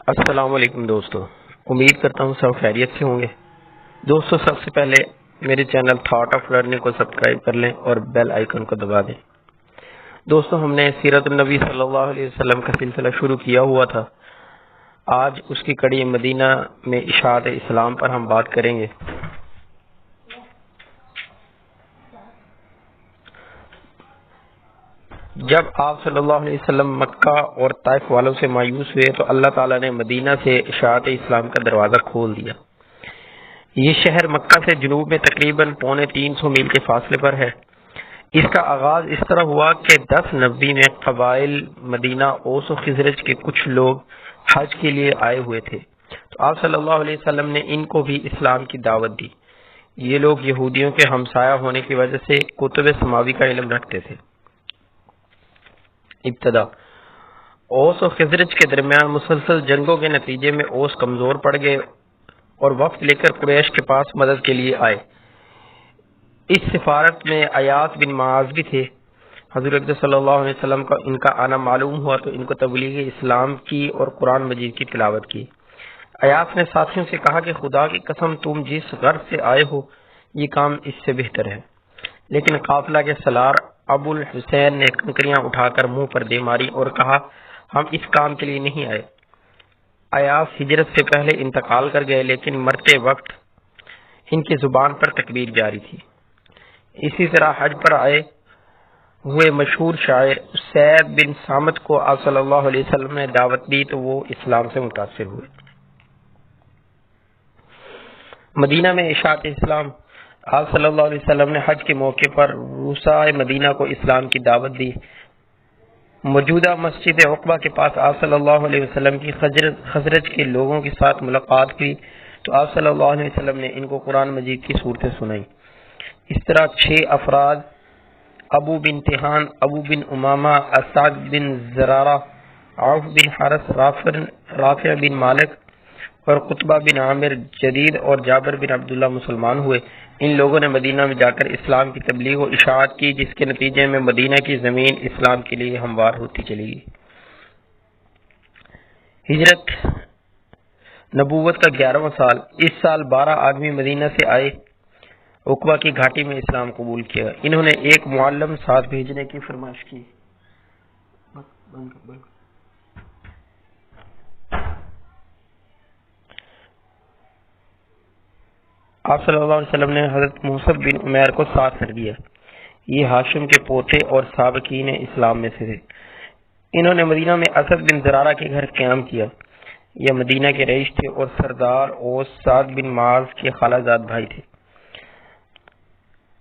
السلام علیکم دوستو، امید کرتا ہوں سب خیریت سے ہوں گے۔ دوستو، سب سے پہلے میرے چینل تھاٹ آف لرننگ کو سبسکرائب کر لیں اور بیل آئیکن کو دبا دیں۔ دوستو، ہم نے سیرت النبی صلی اللہ علیہ وسلم کا سلسلہ شروع کیا ہوا تھا۔ آج اس کی کڑی مدینہ میں اشاعت اسلام پر ہم بات کریں گے۔ جب آپ صلی اللہ علیہ وسلم مکہ اور طائف والوں سے مایوس ہوئے تو اللہ تعالیٰ نے مدینہ سے اشاعت اسلام کا دروازہ کھول دیا۔ یہ شہر مکہ سے جنوب میں تقریباً 350 میل کے فاصلے پر ہے۔ اس کا آغاز اس طرح ہوا کہ 10 نبی میں قبائل مدینہ اوس و خزرج کے کچھ لوگ حج کے لیے آئے ہوئے تھے، تو آپ صلی اللہ علیہ وسلم نے ان کو بھی اسلام کی دعوت دی۔ یہ لوگ یہودیوں کے ہمسایہ ہونے کی وجہ سے کتب سماوی کا علم رکھتے تھے۔ ابتدا اوس و خزرج کے درمیان مسلسل جنگوں کے نتیجے میں اوس کمزور پڑ گئے اور وفد لے کر قریش کے پاس مدد کے لیے آئے۔ اس سفارت میں ایاس بن معاذ بھی تھے۔ حضرت صلی اللہ علیہ وسلم کا ان کا آنا معلوم ہوا تو ان کو تبلیغ اسلام کی اور قرآن مجید کی تلاوت کی۔ ایاس نے ساتھیوں سے کہا کہ خدا کی قسم، تم جس غرض سے آئے ہو یہ کام اس سے بہتر ہے، لیکن قافلہ کے سالار ابو الحسین نے کنکریاں اٹھا کر منہ پر دے ماری اور کہا، ہم اس کام کے لیے نہیں آئے۔ ایاس ہجرت سے پہلے انتقال کر گئے، لیکن مرتے وقت ان کی زبان پر تکبیر جاری تھی۔ اسی طرح حج پر آئے ہوئے مشہور شاعر اسید بن صامت کو آپ صلی اللہ علیہ وسلم نے دعوت دی تو وہ اسلام سے متاثر ہوئے۔ مدینہ میں اشاعت اسلام۔ آپ صلی اللہ علیہ وسلم نے حج کے موقع پر روسائے مدینہ کو اسلام کی دعوت دی۔ موجودہ مسجد عقبہ کے پاس آپ صلی اللہ علیہ وسلم کی خزرج کے لوگوں کے ساتھ ملاقات ہوئی تو آپ صلی اللہ علیہ وسلم نے ان کو قرآن مجید کی صورتیں سنائی۔ اس طرح 6 افراد ابو بن تیہان، ابو بن امامہ، اسعد بن زرارہ، عوف بن حارث، رافع بن مالک اور قطبہ بن عامر جدید اور جابر بن عبداللہ مسلمان ہوئے۔ ان لوگوں نے مدینہ میں جا کر اسلام کی تبلیغ و اشاعت کی، جس کے نتیجے میں مدینہ کی زمین اسلام کے لیے ہموار ہوتی چلی گئی۔ ہجرت نبوت کا 11واں سال۔ اس سال 12 آدمی مدینہ سے آئے، عقبہ کی گھاٹی میں اسلام قبول کیا۔ انہوں نے ایک معلم ساتھ بھیجنے کی فرمائش کی۔ آپ صلی اللہ علیہ وسلم نے حضرت مصعب بن عمیر کو ساتھ کر دیا۔ یہ ہاشم کے پوتے اور سابقین اسلام میں سے تھے۔ انہوں نے مدینہ میں اسد بن زرارہ کے گھر قیام کیا۔ یہ مدینہ کے رئیس تھے اور سردار اوس سعد بن معاذ کے خالہ زاد بھائی تھے۔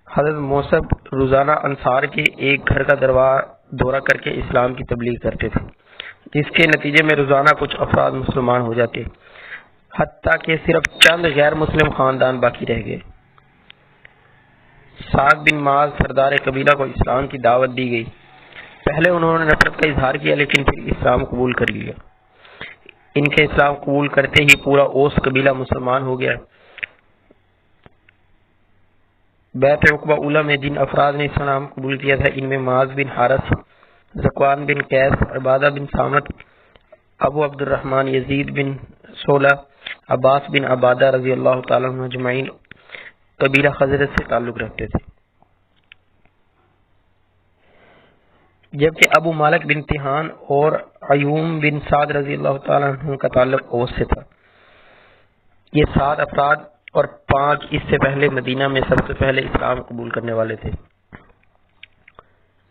حضرت مصعب روزانہ انصار کے ایک گھر کا دورہ کر کے اسلام کی تبلیغ کرتے تھے، جس کے نتیجے میں روزانہ کچھ افراد مسلمان ہو جاتے، حتیٰ کہ صرف چند غیر مسلم خاندان باقی رہ گئے۔ سعد بن معاذ سردار قبیلہ کو اسلام کی دعوت دی گئی۔ پہلے انہوں نے نفرت کا اظہار کیا، لیکن پھر اسلام قبول کر لیا۔ ان کے اسلام قبول کرتے ہی پورا اوس قبیلہ مسلمان ہو گیا۔ بیعت عقبہ اولیٰ میں جن افراد نے اسلام قبول کیا تھا، ان میں معاذ بن حارث، ذکوان بن قیس، عبادہ بن صامت، ابو عبد الرحمن یزید بن سولہ، عباس بن عبادہ رضی اللہ تعالیٰ عنہ اجمعین قبیلہ خزرج سے تعلق رکھتے تھے، جبکہ ابو مالک بن تیہان اور ایوم بن سعد رضی اللہ تعالیٰ عنہ کا تعلق اوس سے تھا۔ یہ 7 افراد اور 5 اس سے پہلے مدینہ میں سب سے پہلے اسلام قبول کرنے والے تھے۔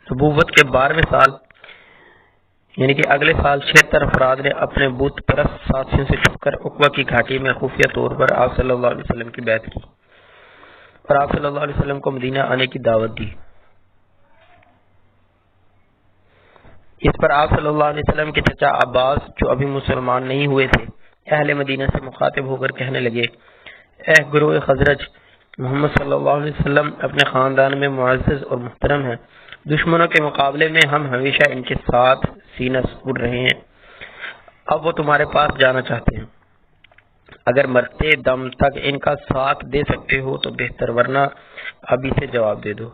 نبوت کے 12ویں سال یعنی کہ اگلے سال 76 افراد نے اپنے بت پرست ساتھیوں سے چھپ کر عقبہ کی گھاٹی میں خفیہ طور پر آپ صلی اللہ علیہ وسلم کی بیعت کی اور آپ صلی اللہ علیہ وسلم کو مدینہ آنے کی دعوت دی۔ اس پر آپ صلی اللہ علیہ وسلم کے چچا عباس، جو ابھی مسلمان نہیں ہوئے تھے، اہل مدینہ سے مخاطب ہو کر کہنے لگے، اے گروہ خزرج، محمد صلی اللہ علیہ وسلم اپنے خاندان میں معزز اور محترم ہیں۔ دشمنوں کے مقابلے میں ہم ہمیشہ ان کے ساتھ سینہ سپر رہے ہیں۔ اب وہ تمہارے پاس جانا چاہتے ہیں۔ اگر مرتے دم تک ان کا ساتھ دے سکتے ہو تو بہتر، ورنہ ابھی سے جواب دے دو۔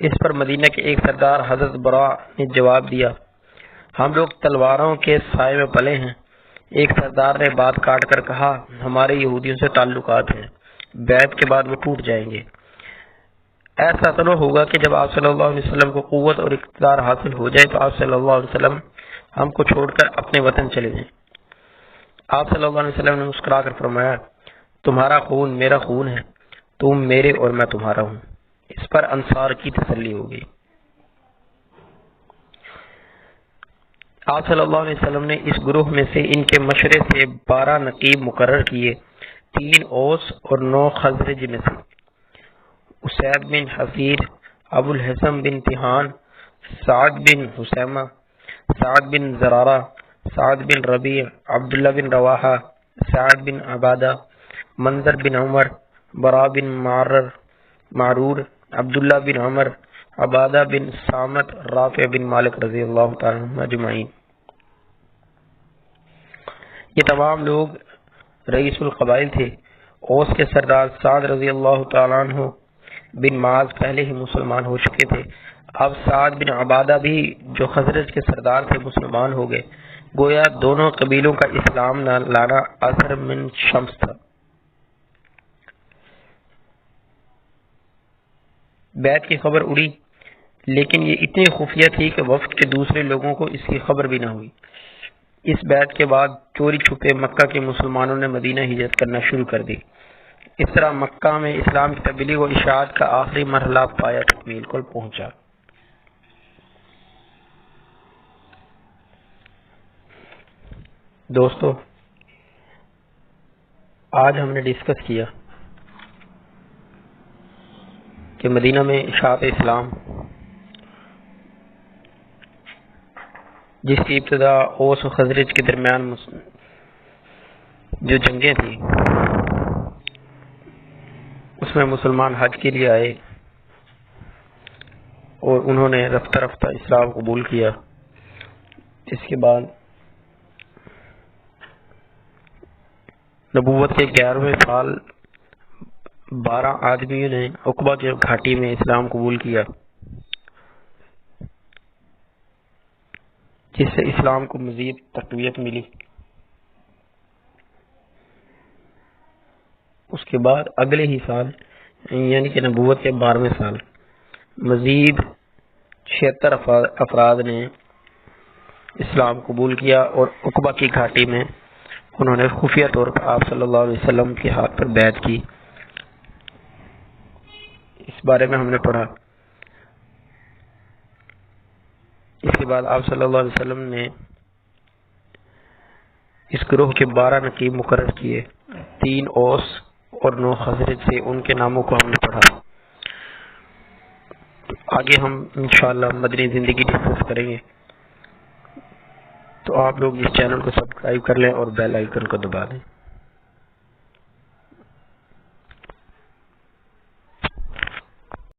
اس پر مدینہ کے ایک سردار حضرت برا نے جواب دیا، ہم لوگ تلواروں کے سائے میں پلے ہیں، ایک سردار نے بات کاٹ کر کہا ہمارے یہودیوں سے تعلقات ہیں، بیعت کے بعد وہ ٹوٹ جائیں گے۔ ایسا تو نہ ہوگا کہ جب آپ صلی اللہ علیہ وسلم کو قوت اور اقتدار حاصل ہو جائے تو آپ صلی اللہ علیہ وسلم ہم کو چھوڑ کر اپنے وطن چلے جائیں۔ آپ صلی اللہ علیہ وسلم نے مسکرا کر فرمایا تمہارا خون میرا خون ہے، تم میرے اور میں تمہارا ہوں۔ اس پر انصار کی تسلی ہو گئی۔ آپ صلی اللہ علیہ وسلم نے اس گروہ میں سے ان کے مشورے سے 12 نقیب مقرر کیے، 3 اوس اور 9 خزرج میں سے اسید بن حفیر، ابو الحسن بن تیہان، سعد بن حسیمہ، سعد بن زرارہ، سعد بن ربیع، عبداللہ بن رواحہ، سعد بن عبادہ، منظر بن عمر، برا بن معرور، عبداللہ بن عمر، عبادہ بن سامت، رافع بن مالک رضی اللہ تعالیٰ عنہ اجمعین۔ یہ تمام لوگ رئیس القبائل تھے۔ اوس کے سردار سعد رضی اللہ تعالیٰ عنہ بن معاذ پہلے ہی مسلمان ہو چکے تھے۔ اب سعد بن عبادہ بھی جو خزرج کے سردار تھے مسلمان ہو گئے۔ گویا دونوں قبیلوں کا اسلام نہ لانا اثر من شمس تھا۔ بیعت کی خبر اڑی، لیکن یہ اتنی خفیہ تھی کہ وفد کے دوسرے لوگوں کو اس کی خبر بھی نہ ہوئی۔ اس بیعت کے بعد چوری چھپے مکہ کے مسلمانوں نے مدینہ ہجرت کرنا شروع کر دی۔ اس طرح مکہ میں اسلام کی تبلیغ و اشاعت کا آخری مرحلہ پایا تکمیل کو پہنچا۔ دوستو، آج ہم نے ڈسکس کیا کہ مدینہ میں اشاعت اسلام جس کی ابتدا اوس و خزرج کے درمیان جو جنگیں تھیں اس میں مسلمان حج کے لیے آئے اور انہوں نے رفتہ رفتہ اسلام قبول کیا۔ اس کے بعد نبوت کے 11ویں سال 12 آدمیوں نے عقبہ کی گھاٹی میں اسلام قبول کیا، جس سے اسلام کو مزید تقویت ملی۔ اس کے بعد اگلے ہی سال یعنی کہ نبوت کے 12ویں سال مزید 76 افراد نے اسلام قبول کیا اور عقبہ کی گھاٹی میں انہوں نے خفیہ طور پر آپ صلی اللہ علیہ وسلم کے ہاتھ پر بیعت کی۔ اس بارے میں ہم نے پڑھا۔ اس کے بعد آپ صلی اللہ علیہ وسلم نے اس گروہ کے 12 نقیب مقرر کیے، 3 اوس اور 9 خزرج سے، ان کے ناموں کو ہم نے پڑھا۔ آگے ہم انشاءاللہ مدنی زندگی ڈسکس کریں گے، تو آپ لوگ اس چینل کو سبسکرائب کر لیں اور بیل آئیکن کو دبا دیں۔